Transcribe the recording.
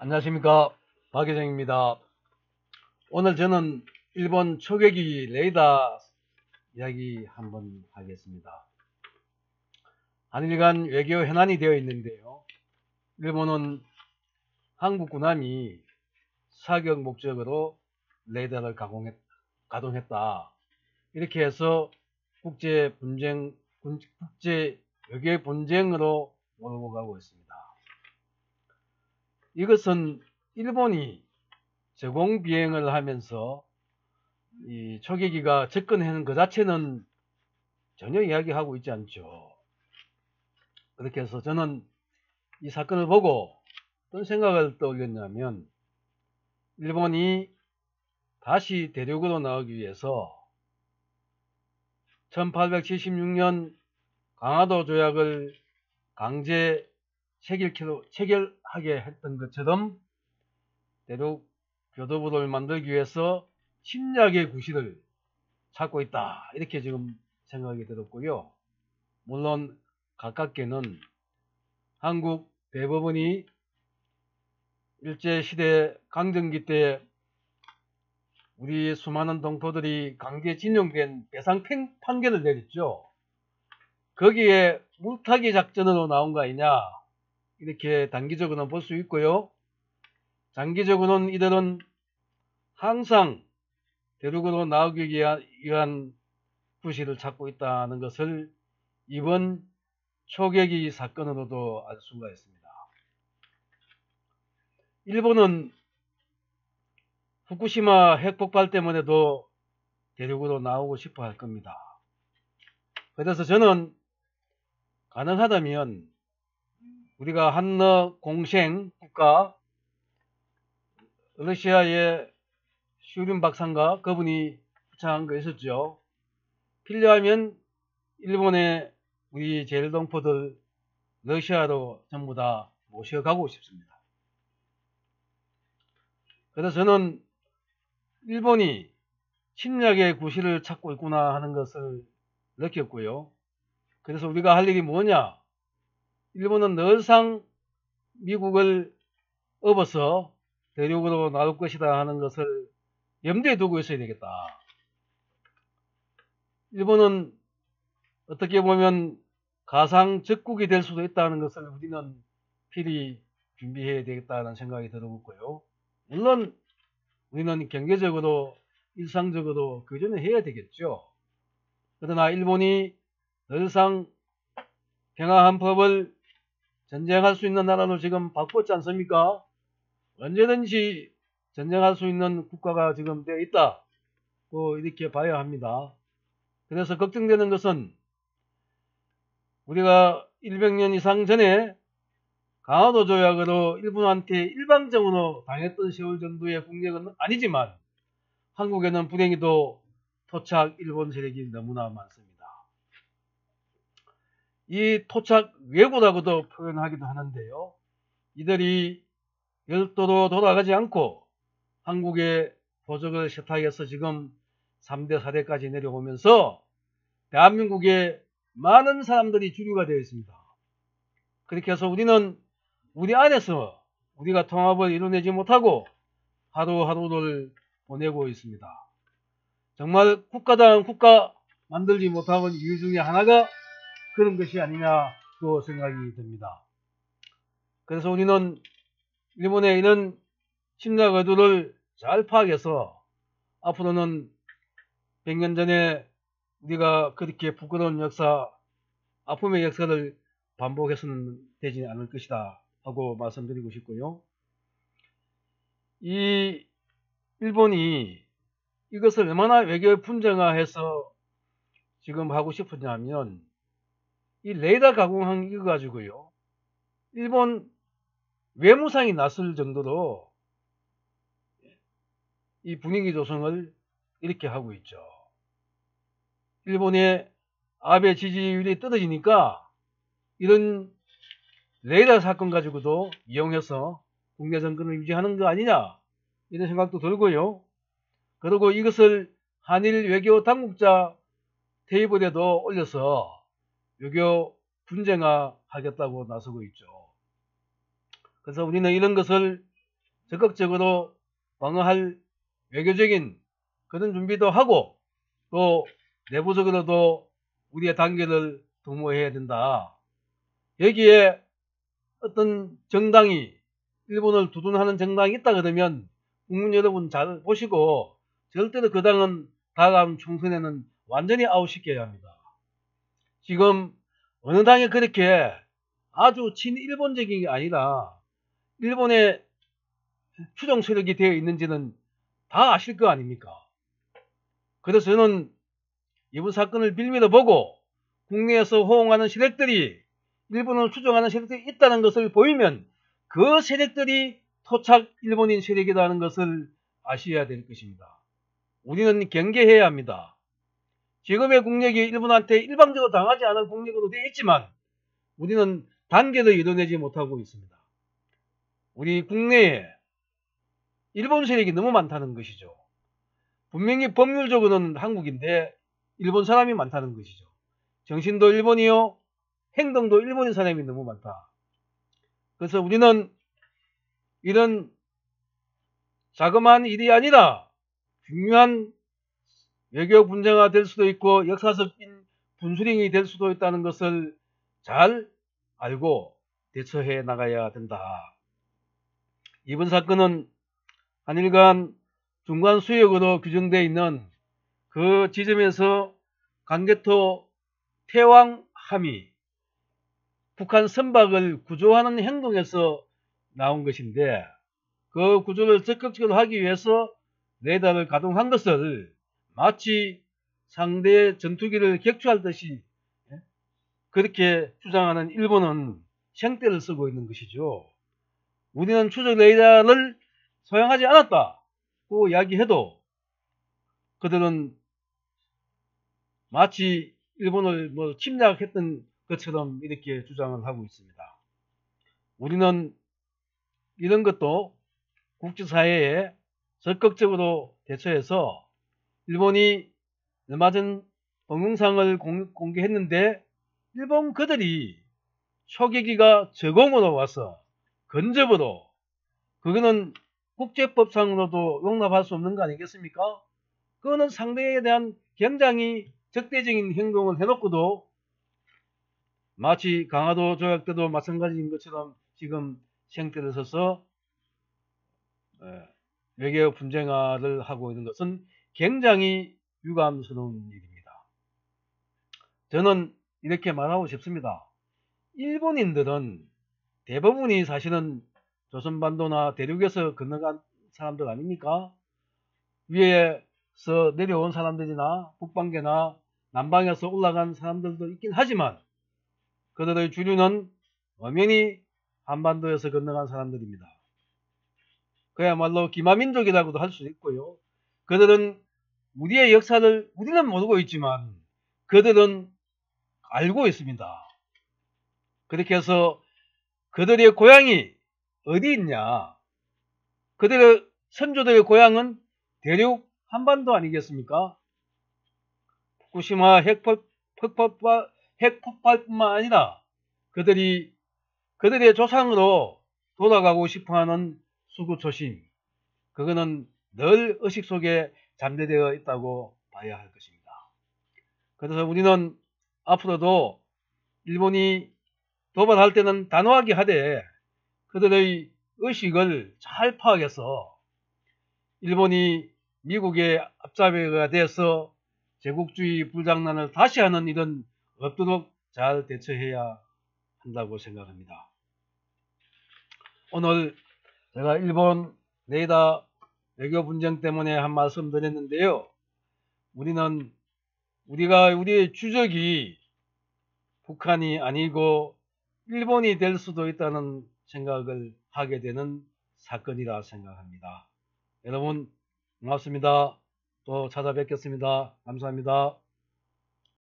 안녕하십니까, 박혜정입니다. 오늘 저는 일본 초계기 레이더 이야기 한번 하겠습니다. 한일 간 외교 현안이 되어 있는데요, 일본은 한국 군함이 사격 목적으로 레이더를 가동했다, 이렇게 해서 국제 외교 분쟁으로 몰고 가고 있습니다. 이것은 일본이 제공 비행을 하면서 이 초계기가 접근하는 그 자체는 전혀 이야기하고 있지 않죠. 그렇게 해서 저는 이 사건을 보고 어떤 생각을 떠올렸냐면, 일본이 다시 대륙으로 나오기 위해서 1876년 강화도 조약을 강제 체결하게 했던 것처럼 대륙 교도부를 만들기 위해서 침략의 구실을 찾고 있다, 이렇게 지금 생각이 들었고요. 물론 가깝게는 한국 대법원이 일제시대 강점기 때 우리 수많은 동포들이 강제징용된 배상 판결을 내렸죠. 거기에 물타기 작전으로 나온 거 아니냐, 이렇게 단기적으로는 볼 수 있고요. 장기적으로는 이들은 항상 대륙으로 나오기 위한 구실을 찾고 있다는 것을 이번 초계기 사건으로도 알 수가 있습니다. 일본은 후쿠시마 핵폭발 때문에도 대륙으로 나오고 싶어 할 겁니다. 그래서 저는 가능하다면 우리가 한러 공생 국가 러시아의 슈린 박사인가, 그분이 부창한 거 있었죠. 필요하면 일본의 우리 제일동포들 러시아로 전부 다 모셔가고 싶습니다. 그래서 저는 일본이 침략의 구실을 찾고 있구나 하는 것을 느꼈고요. 그래서 우리가 할 일이 뭐냐, 일본은 늘상 미국을 업어서 대륙으로 나올 것이다 하는 것을 염두에 두고 있어야 되겠다. 일본은 어떻게 보면 가상 적국이 될 수도 있다는 것을 우리는 필히 준비해야 되겠다는 생각이 들었고요. 물론 우리는 경제적으로 일상적으로 교전을 해야 되겠죠. 그러나 일본이 늘상 평화헌법을 전쟁할 수 있는 나라로 지금 바꿨지 않습니까? 언제든지 전쟁할 수 있는 국가가 지금 되어 있다, 이렇게 봐야 합니다. 그래서 걱정되는 것은 우리가 100년 이상 전에 강화도 조약으로 일본한테 일방적으로 당했던 세월 정도의 국력은 아니지만, 한국에는 불행히도 토착 일본 세력이 너무나 많습니다. 이 토착 왜구라고도 표현하기도 하는데요, 이들이 열도로 돌아가지 않고 한국의 도적을 세탁해서 지금 3대 4대까지 내려오면서 대한민국에 많은 사람들이 주류가 되어 있습니다. 그렇게 해서 우리는 우리 안에서 우리가 통합을 이뤄내지 못하고 하루하루를 보내고 있습니다. 정말 국가다운 국가 만들지 못하는 이유 중에 하나가 그런 것이 아니냐 생각이 듭니다. 그래서 우리는 일본의 이런 침략 의도를 잘 파악해서 앞으로는 100년 전에 우리가 그렇게 부끄러운 역사, 아픔의 역사를 반복해서는 되지 않을 것이다 하고 말씀드리고 싶고요. 이 일본이 이것을 얼마나 외교 분쟁화해서 지금 하고 싶었냐면, 이 레이더 가공한 이거 가지고요, 일본 외무상이 났을 정도로 이 분위기 조성을 이렇게 하고 있죠. 일본의 아베 지지율이 떨어지니까 이런 레이더 사건 가지고도 이용해서 국내 정권을 유지하는 거 아니냐, 이런 생각도 들고요. 그리고 이것을 한일 외교 당국자 테이블에도 올려서 외교 분쟁화 하겠다고 나서고 있죠. 그래서 우리는 이런 것을 적극적으로 방어할 외교적인 그런 준비도 하고 또 내부적으로도 우리의 단계를 도모해야 된다. 여기에 어떤 정당이 일본을 두둔하는 정당이 있다 그러면 국민 여러분 잘 보시고 절대로 그 당은 다가온 총선에는 완전히 아웃시켜야 합니다. 지금 어느 당이 그렇게 아주 친일본적인 게 아니라 일본의 추종 세력이 되어 있는지는 다 아실 거 아닙니까? 그래서 저는 이번 사건을 빌미로 보고 국내에서 호응하는 세력들이 일본을 추종하는 세력들이 있다는 것을 보이면 그 세력들이 토착 일본인 세력이라는 것을 아셔야 될 것입니다. 우리는 경계해야 합니다. 지금의 국력이 일본한테 일방적으로 당하지 않은 국력으로 되어 있지만 우리는 단계도 이뤄내지 못하고 있습니다. 우리 국내에 일본 세력이 너무 많다는 것이죠. 분명히 법률적으로는 한국인데 일본 사람이 많다는 것이죠. 정신도 일본이요, 행동도 일본인 사람이 너무 많다. 그래서 우리는 이런 자그마한 일이 아니라 중요한 외교 분쟁화 될 수도 있고 역사적인 분수령이 될 수도 있다는 것을 잘 알고 대처해 나가야 된다. 이번 사건은 한일 간 중간 수역으로 규정되어 있는 그 지점에서 관개토 태왕 함이 북한 선박을 구조하는 행동에서 나온 것인데 그 구조를 적극적으로 하기 위해서 레이더를 가동한 것을 마치 상대의 전투기를 격추할 듯이 그렇게 주장하는 일본은 생떼를 쓰고 있는 것이죠. 우리는 추적 레이더를 사용하지 않았다고 이야기해도 그들은 마치 일본을 침략했던 것처럼 이렇게 주장을 하고 있습니다. 우리는 이런 것도 국제사회에 적극적으로 대처해서 일본이 얼마 전 동영상을 공개했는데 일본 그들이 초계기가 저공으로 와서 근접으로 그거는 국제법상으로도 용납할 수 없는 거 아니겠습니까? 그거는 상대에 대한 굉장히 적대적인 행동을 해놓고도 마치 강화도 조약 때도 마찬가지인 것처럼 지금 생떼를 써서 외교 분쟁화를 하고 있는 것은 굉장히 유감스러운 일입니다. 저는 이렇게 말하고 싶습니다. 일본인들은 대부분이 사실은 조선반도나 대륙에서 건너간 사람들 아닙니까? 위에서 내려온 사람들이나 북방계나 남방에서 올라간 사람들도 있긴 하지만 그들의 주류는 엄연히 한반도에서 건너간 사람들입니다. 그야말로 기마민족이라고도 할 수 있고요. 그들은 우리의 역사를 우리는 모르고 있지만 그들은 알고 있습니다. 그렇게 해서 그들의 고향이 어디 있냐? 그들의 선조들의 고향은 대륙 한반도 아니겠습니까? 후쿠시마 핵폭발뿐만 아니라 그들의 조상으로 돌아가고 싶어하는 수구초심, 그거는 늘 의식 속에 잠재되어 있다고 봐야 할 것입니다. 그래서 우리는 앞으로도 일본이 도발할 때는 단호하게 하되 그들의 의식을 잘 파악해서 일본이 미국의 앞잡이가 돼서 제국주의 불장난을 다시 하는 일은 없도록 잘 대처해야 한다고 생각합니다. 오늘 제가 일본 레이더 외교 분쟁 때문에 한 말씀 드렸는데요. 우리의 주적이 북한이 아니고 일본이 될 수도 있다는 생각을 하게 되는 사건이라 생각합니다. 여러분 고맙습니다. 또 찾아뵙겠습니다. 감사합니다.